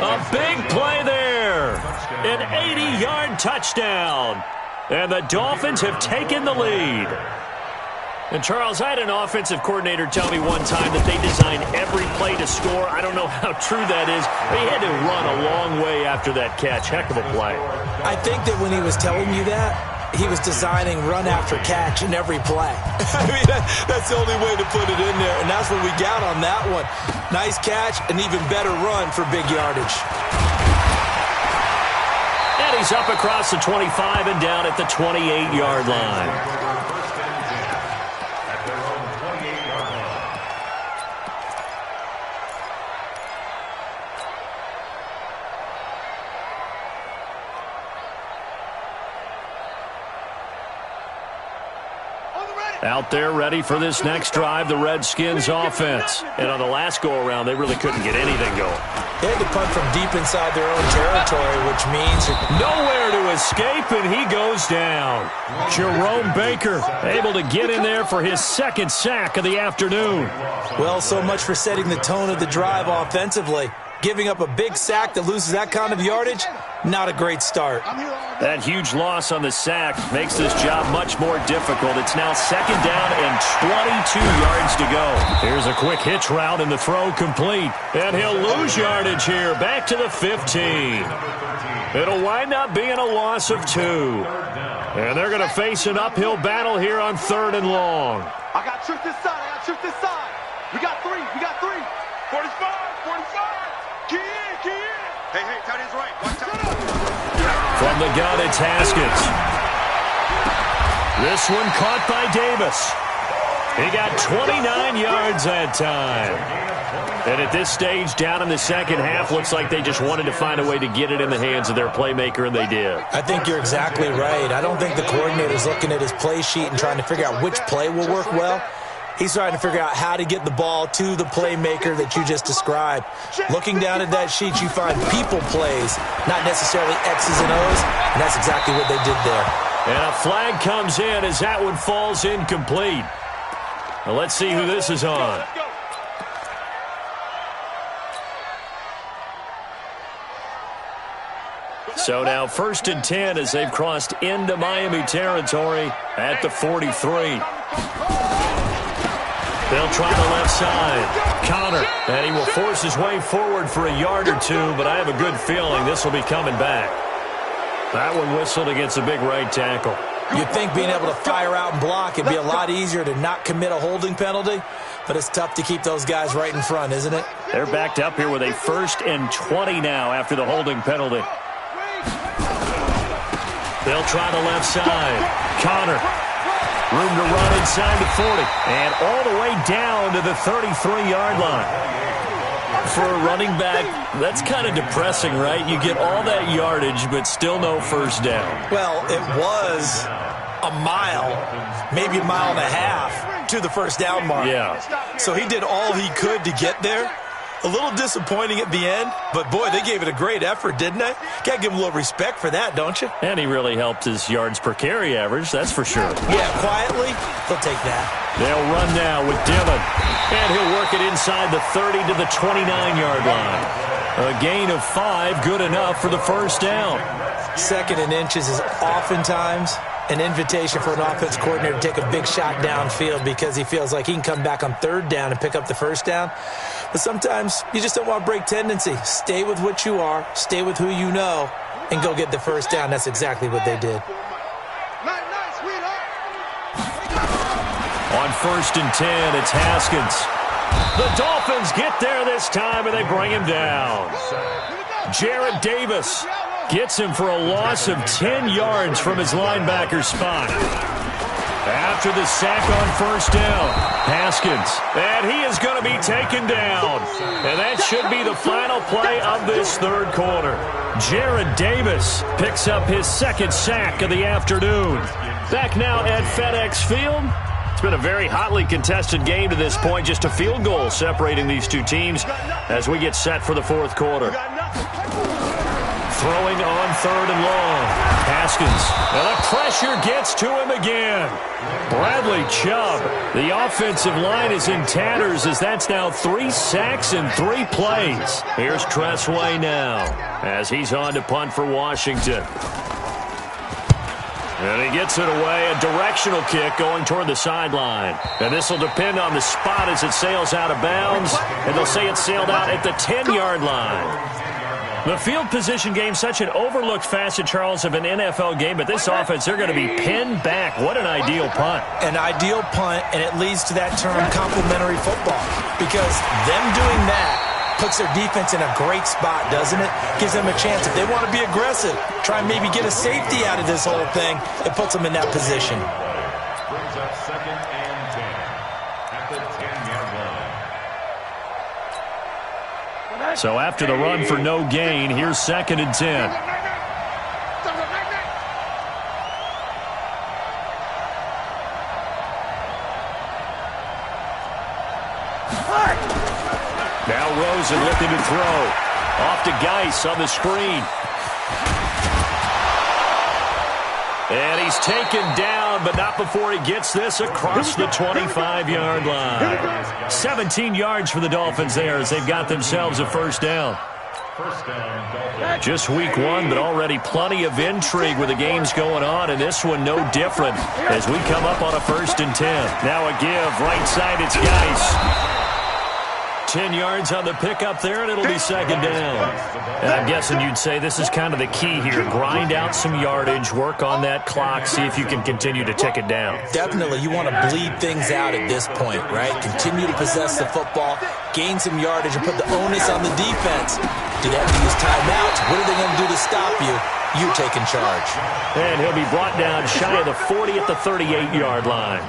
A big play there. An 80-yard touchdown. And the Dolphins have taken the lead. And, Charles, I had an offensive coordinator tell me one time that they design every play to score. I don't know how true that is. They had to run a long way after that catch. Heck of a play. I think that when he was telling you that, he was designing run after catch in every play. I mean, that's the only way to put it in there, and that's what we got on that one. Nice catch, an even better run for big yardage. And he's up across the 25 and down at the 28-yard line. Out there ready for this next drive, the Redskins offense. And on the last go-around, they really couldn't get anything going. They had to punt from deep inside their own territory, which means nowhere to escape, and he goes down. Jerome Baker able to get in there for his second sack of the afternoon. Well, so much for setting the tone of the drive offensively. Giving up a big sack that loses that kind of yardage, not a great start. That huge loss on the sack makes this job much more difficult. It's now second down and 22 yards to go. Here's a quick hitch route and the throw complete. And he'll lose yardage here, back to the 15. It'll wind up being a loss of 2. And they're going to face an uphill battle here on 3rd and long. I got truth this side. I got truth this side. We got 3. 45. Key in. Hey, tight end's right. Watch out. From the gun, it's Haskins. This one caught by Davis. He got 29 yards that time. And at this stage, down in the second half, looks like they just wanted to find a way to get it in the hands of their playmaker, and they did. I think you're exactly right. I don't think the coordinator's looking at his play sheet and trying to figure out which play will work well. He's trying to figure out how to get the ball to the playmaker that you just described. Looking down at that sheet, you find people plays, not necessarily X's and O's, and that's exactly what they did there. And a flag comes in as that one falls incomplete. Now let's see who this is on. So now 1st and 10 as they've crossed into Miami territory at the 43. They'll try the left side. Connor, and he will force his way forward for a yard or 2, but I have a good feeling this will be coming back. That one whistled against a big right tackle. You'd think being able to fire out and block, it'd be a lot easier to not commit a holding penalty, but it's tough to keep those guys right in front, isn't it? They're backed up here with a 1st and 20 now after the holding penalty. They'll try the left side. Connor. Room to run inside the 40. And all the way down to the 33-yard line. For a running back, that's kind of depressing, right? You get all that yardage, but still no first down. Well, it was a mile, maybe a mile and a half to the first down mark. Yeah. So he did all he could to get there. A little disappointing at the end, but boy, they gave it a great effort, didn't they? Got to give him a little respect for that, don't you? And he really helped his yards per carry average, that's for sure. Yeah, quietly, they'll take that. They'll run now with Dillon. And he'll work it inside the 30 to the 29-yard line. A gain of 5, good enough for the first down. 2nd and inches is oftentimes an invitation for an offense coordinator to take a big shot downfield because he feels like he can come back on 3rd down and pick up the first down. But sometimes you just don't want to break tendency. Stay with what you are, stay with who you know, and go get the first down. That's exactly what they did. On 1st and 10, it's Haskins. The Dolphins get there this time, and they bring him down. Jarrett Davis gets him for a loss of 10 yards from his linebacker spot. After the sack on 1st down, Haskins, and he is going to be taken down. And that should be the final play of this 3rd quarter. Jarrett Davis picks up his 2nd sack of the afternoon. Back now at FedEx Field. It's been a very hotly contested game to this point. Just a field goal separating these two teams as we get set for the 4th quarter. Throwing on 3rd and long. Haskins. And the pressure gets to him again. Bradley Chubb. The offensive line is in tatters as that's now 3 sacks in 3 plays. Here's Tressway now as he's on to punt for Washington. And he gets it away, a directional kick going toward the sideline. And this will depend on the spot as it sails out of bounds. And they'll say it sailed out at the 10-yard line. The field position game, such an overlooked facet, Charles, of an NFL game, but this offense, they're going to be pinned back. What an ideal punt. An ideal punt, and it leads to that term complementary football, because them doing that puts their defense in a great spot, doesn't it? Gives them a chance. If they want to be aggressive, try and maybe get a safety out of this whole thing, it puts them in that position. Brings up 2nd and 10 at the 10-yard line. So after the run for no gain, here's 2nd and 10. Now Rosen looking to throw. Off to Geis on the screen. And he's taken down, but not before he gets this across the 25-yard line. 17 yards for the Dolphins there as they've got themselves a first down. Just week one, but already plenty of intrigue with the games going on, and this one no different as we come up on a 1st and 10. Now a give, right side, it's Geis. 10 yards on the pickup there, and it'll be 2nd down. And I'm guessing you'd say this is kind of the key here. Grind out some yardage, work on that clock, see if you can continue to tick it down. Definitely, you want to bleed things out at this point, right? Continue to possess the football, gain some yardage, and put the onus on the defense. Do they have to use timeouts? What are they going to do to stop you? You're taking charge. And he'll be brought down shy of the 40 at the 38-yard line.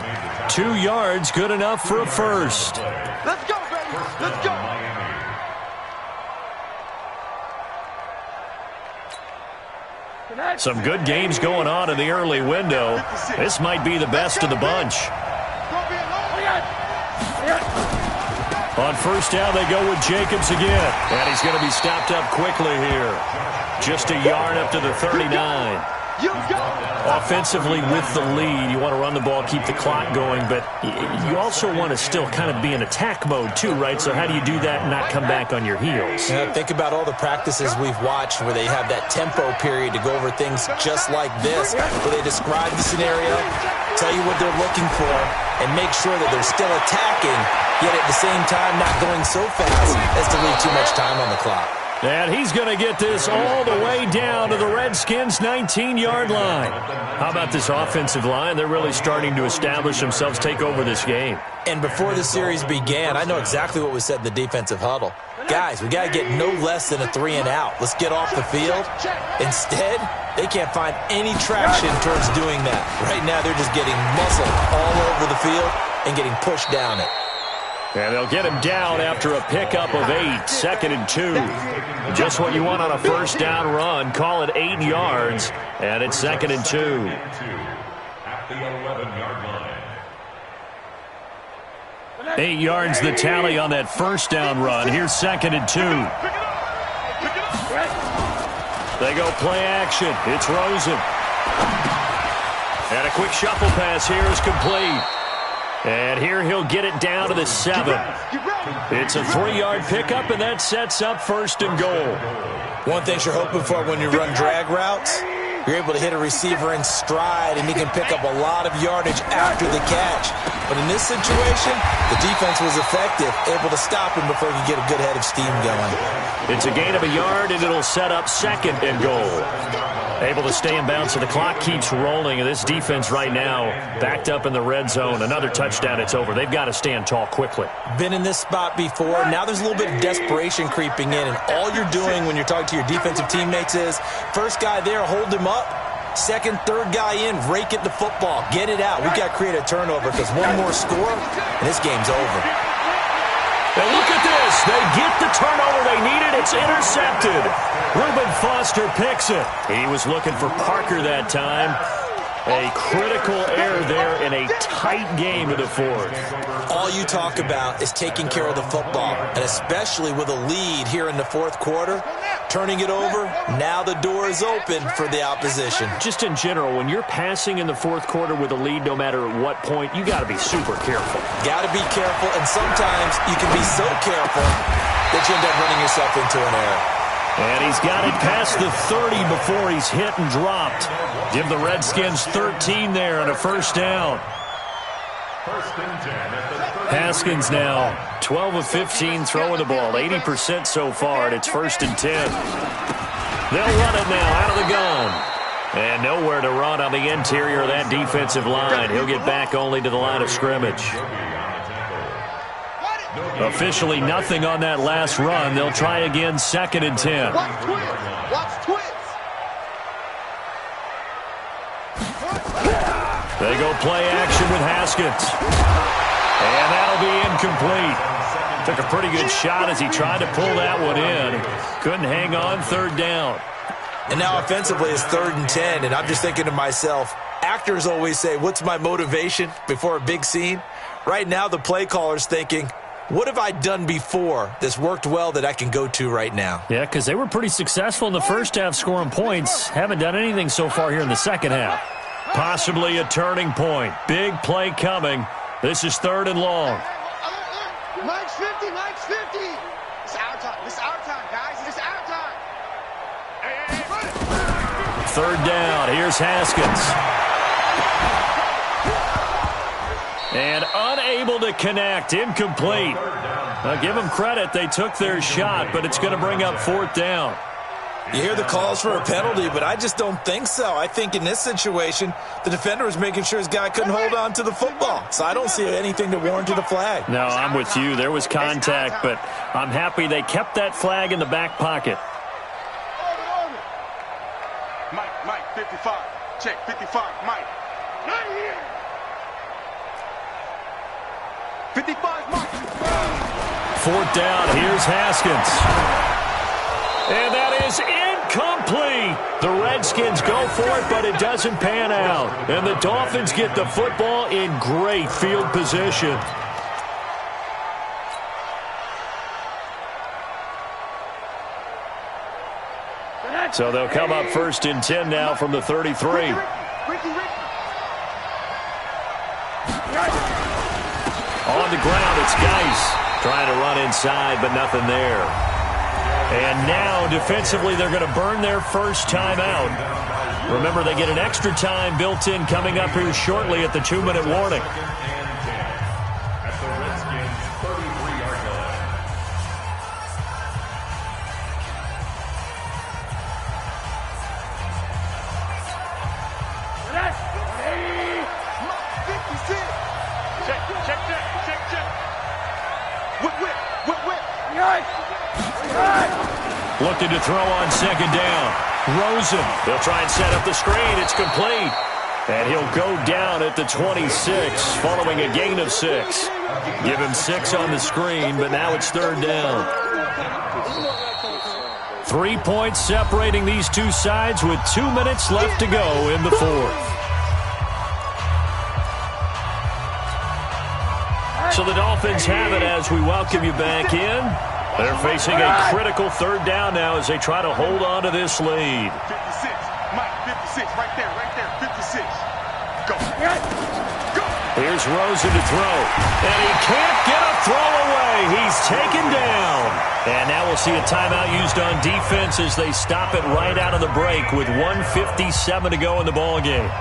2 yards, good enough for a first. Let's go, baby. Let's go. Some good games going on in the early window. This might be the best of the bunch. On 1st down, they go with Jacobs again. And he's going to be stopped up quickly here. Just a yard up to the 39. Offensively with the lead, you want to run the ball, keep the clock going, but you also want to still kind of be in attack mode too, right? So how do you do that and not come back on your heels? Yeah, think about all the practices we've watched where they have that tempo period to go over things just like this, where they describe the scenario, tell you what they're looking for, and make sure that they're still attacking, yet at the same time not going so fast as to leave too much time on the clock. And he's going to get this all the way down to the Redskins' 19-yard line. How about this offensive line? They're really starting to establish themselves, take over this game. And before the series began, I know exactly what was said in the defensive huddle. Guys, we got to get no less than a 3-and-out. Let's get off the field. Instead, they can't find any traction towards doing that. Right now, they're just getting muscled all over the field and getting pushed down it. And they'll get him down after a pickup of 8, 2nd and 2. Just what you want on a 1st down run. Call it 8 yards, and it's 2nd and 2. At the 11-yard line. 8 yards the tally on that 1st down run. Here's 2nd and 2. They go play action. It's Rosen. And a quick shuffle pass here is complete. And here he'll get it down to the 7. It's a 3-yard pickup, and that sets up 1st and goal. One thing you're hoping for when you run drag routes, you're able to hit a receiver in stride, and he can pick up a lot of yardage after the catch. But in this situation, the defense was effective, able to stop him before he could get a good head of steam going. It's a gain of a yard, and it'll set up 2nd and goal. Able to stay in bounds, so the clock keeps rolling, and this defense right now backed up in the red zone. Another touchdown, it's over. They've got to stand tall quickly. Been in this spot before. Now there's a little bit of desperation creeping in, and all you're doing when you're talking to your defensive teammates is, first guy there, hold him up. Second, third guy in, rake at the football. Get it out. We've got to create a turnover because one more score, and this game's over. And look at this. They get the turnover they needed. It's intercepted. Reuben Foster picks it. He was looking for Parker that time. A critical error there in a tight game of the 4th. All you talk about is taking care of the football, and especially with a lead here in the 4th quarter, turning it over, now the door is open for the opposition. Just in general, when you're passing in the 4th quarter with a lead, no matter at what point, you got to be super careful. Got to be careful, and sometimes you can be so careful that you end up running yourself into an error. And he's got it past the 30 before he's hit and dropped. Give the Redskins 13 there and a 1st down. Haskins now 12 of 15 throwing the ball, 80% so far, and it's 1st and 10. They'll run it now out of the gun. And nowhere to run on the interior of that defensive line. He'll get back only to the line of scrimmage. Officially nothing on that last run. They'll try again, 2nd and 10. Watch twins. They go play action with Haskins. And that'll be incomplete. Took a pretty good shot as he tried to pull that one in. Couldn't hang on, 3rd down. And now offensively it's 3rd and 10, and I'm just thinking to myself, actors always say, what's my motivation before a big scene? Right now the play caller's thinking, What have I done before that's worked well that I can go to right now? Yeah, because they were pretty successful in the first half scoring points. Haven't done anything so far here in the second half. Possibly a turning point. Big play coming. This is 3rd and long. Mike's 50, Mike's 50. It's our time. This is our time, guys. This is our time. Hey, run it. 3rd down. Here's Haskins. And unable to connect. Incomplete. Now, give them credit. They took their shot, but it's going to bring up 4th down. You hear the calls for a penalty, but I just don't think so. I think in this situation, the defender was making sure his guy couldn't hold on to the football. So I don't see anything to warrant a flag. No, I'm with you. There was contact, but I'm happy they kept that flag in the back pocket. Mike, 55. Check, 55, Mike. Right here. 55, Mike. 4th down. Here's Haskins. And that is incomplete. The Redskins go for it, but it doesn't pan out. And the Dolphins get the football in great field position. So they'll come up 1st and 10 now from the 33. On the ground, it's Geis trying to run inside, but nothing there. And now, defensively, they're going to burn their first timeout. Remember, they get an extra time built in coming up here shortly at the 2-minute warning. At the Redskins' 33-yard line. Looking to throw on 2nd down. Rosen. They'll try and set up the screen. It's complete. And he'll go down at the 26 following a gain of 6. Give him 6 on the screen, but now it's 3rd down. 3 points separating these two sides with 2 minutes left to go in the 4th. So the Dolphins have it as we welcome you back in. They're facing a critical 3rd down now as they try to hold on to this lead. 56, Mike, 56, right there, 56. Go. Go. Here's Rosen to throw. And he can't get a throw away. He's taken down. And now we'll see a timeout used on defense as they stop it right out of the break with 1:57 to go in the ballgame.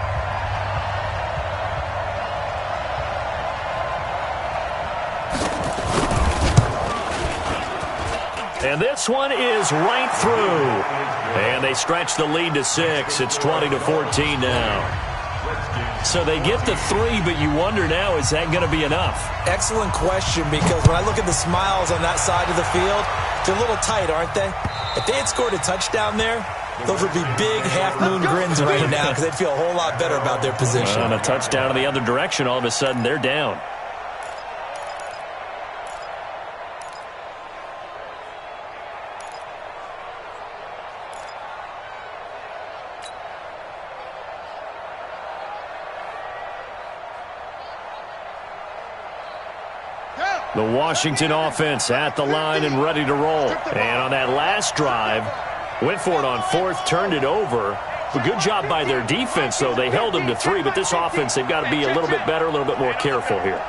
And this one is right through. And they stretch the lead to 6. It's 20-14 now. So they get the 3, but you wonder now, is that going to be enough? Excellent question, because when I look at the smiles on that side of the field, they're a little tight, aren't they? If they had scored a touchdown there, those would be big half-moon grins right now because they'd feel a whole lot better about their position. On a touchdown in the other direction, all of a sudden they're down. The Washington offense at the line and ready to roll. And on that last drive, went for it on 4th, turned it over. A good job by their defense, though. They held them to 3, but this offense, they've got to be a little bit better, a little bit more careful here.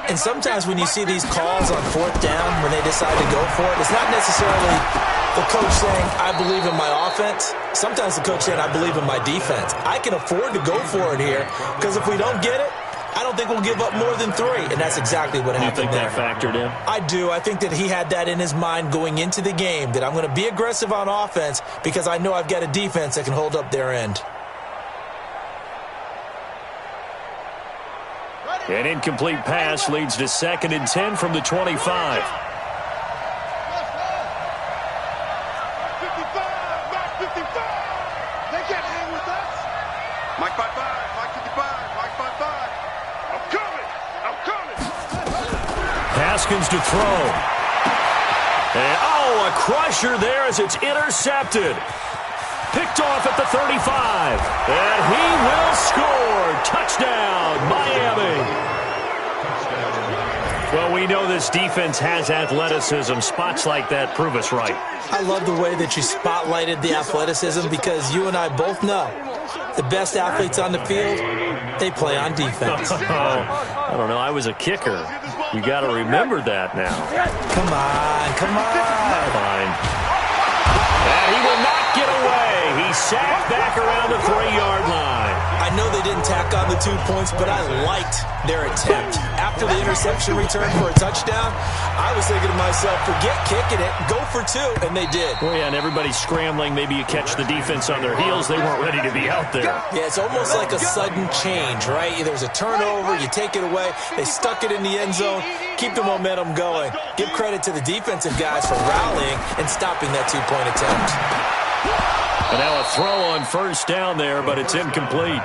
And sometimes when you see these calls on 4th down, when they decide to go for it, it's not necessarily the coach saying, I believe in my offense. Sometimes the coach saying, I believe in my defense. I can afford to go for it here because if we don't get it, I don't think we'll give up more than 3, and that's exactly what happened there. You think that factored in? I do. I think that he had that in his mind going into the game, that I'm going to be aggressive on offense because I know I've got a defense that can hold up their end. An incomplete pass leads to 2nd and 10 from the 25. 55, Mike 55. They can't hang with us. Mike 55, Mike 55, Mike 55. I'm coming. Haskins to throw. And, a crusher there as it's intercepted. Picked off at the 35. And he will score. Touchdown, Miami. Well, we know this defense has athleticism. Spots like that prove us right. I love the way that you spotlighted the athleticism because you and I both know the best athletes on the field, they play on defense. I don't know. I was a kicker. You got to remember that now. Come on. Fine. And he will not get away. He's sacked back around the 3-yard line. I know they didn't tack on the 2 points, but I liked their attempt. After the interception return for a touchdown, I was thinking to myself, forget kicking it, go for 2, and they did. Oh, yeah, and everybody's scrambling. Maybe you catch the defense on their heels. They weren't ready to be out there. Yeah, it's almost like a sudden change, right? There's a turnover, you take it away, they stuck it in the end zone, keep the momentum going. Give credit to the defensive guys for rallying and stopping that 2-point attempt. And now a throw on first down there, but it's incomplete.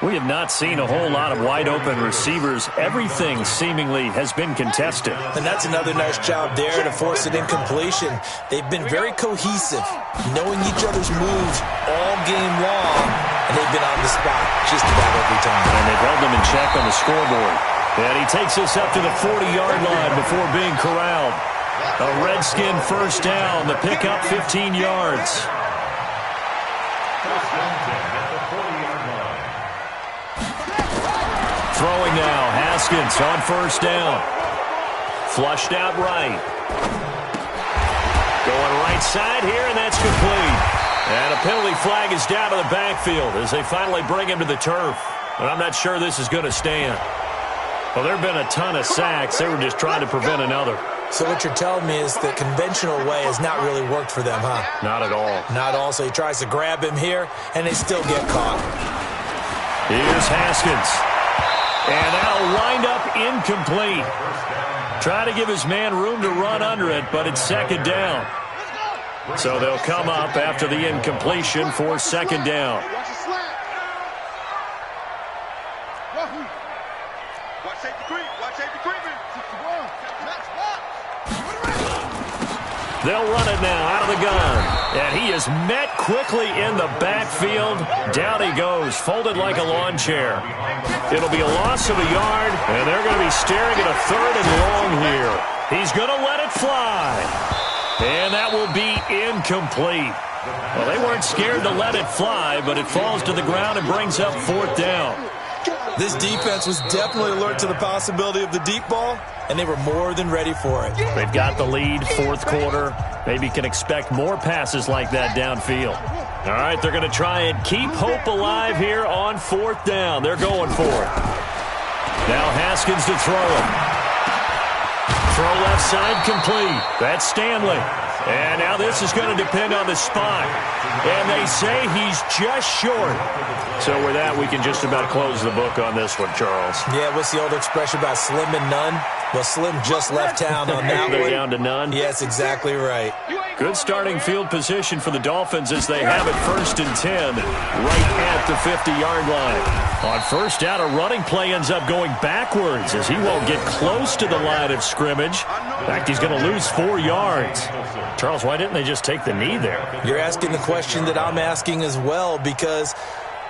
We have not seen a whole lot of wide-open receivers. Everything seemingly has been contested. And that's another nice job there to force an incompletion. They've been very cohesive, knowing each other's moves all game long, and they've been on the spot just about every time. And they've held them in check on the scoreboard. And he takes us up to the 40-yard line before being corralled. A Redskin first down. The pickup 15 yards. Throwing now, Haskins on first down. Flushed out right. Going right side here, and that's complete. And a penalty flag is down to the backfield as they finally bring him to the turf. But I'm not sure this is going to stand. Well, there have been a ton of sacks. They were just trying to prevent another. So what you're telling me is the conventional way has not really worked for them, huh? Not at all. Not all. So he tries to grab him here, and they still get caught. Here's Haskins. And that'll wind up incomplete. Try to give his man room to run under it, but it's second down. So they'll come up after the incompletion for second down. They'll run it now out of the gun. And he is met quickly in the backfield. Down he goes, folded like a lawn chair. It'll be a loss of a yard, and they're going to be staring at a 3rd and long here. He's going to let it fly. And that will be incomplete. Well, they weren't scared to let it fly, but it falls to the ground and brings up 4th down. This defense was definitely alert to the possibility of the deep ball, and they were more than ready for it. They've got the lead, 4th quarter. Maybe can expect more passes like that downfield. All right, they're going to try and keep hope alive here on 4th down. They're going for it. Now Haskins to throw it. Throw left side complete. That's Stanley. And now this is going to depend on the spot. And they say he's just short. So with that, we can just about close the book on this one, Charles. Yeah, what's the old expression about slim and none? Well, Slim just left town on that one. They're down to none? Yes, exactly right. Good starting field position for the Dolphins as they have it 1st and 10 right at the 50-yard line. On first down, a running play ends up going backwards as he won't get close to the line of scrimmage. In fact, he's going to lose 4 yards. Charles, why didn't they just take the knee there? You're asking the question that I'm asking as well, because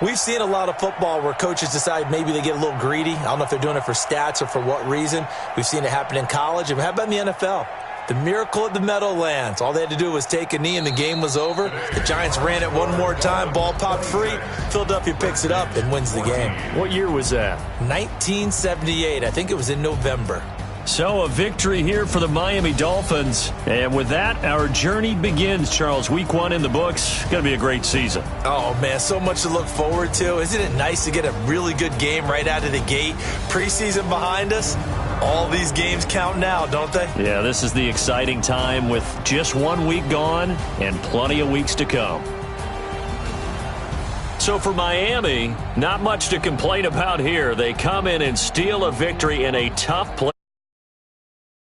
we've seen a lot of football where coaches decide maybe they get a little greedy. I don't know if they're doing it for stats or for what reason. We've seen it happen in college. And how about in the NFL? The miracle at the Meadowlands. All they had to do was take a knee and the game was over. The Giants ran it one more time. Ball popped free. Philadelphia picks it up and wins the game. What year was that? 1978. I think it was in November. So a victory here for the Miami Dolphins. And with that, our journey begins, Charles. Week 1 in the books. Going to be a great season. Oh, man, so much to look forward to. Isn't it nice to get a really good game right out of the gate? Preseason behind us. All these games count now, don't they? Yeah, this is the exciting time with just 1 week gone and plenty of weeks to come. So for Miami, not much to complain about here. They come in and steal a victory in a tough place.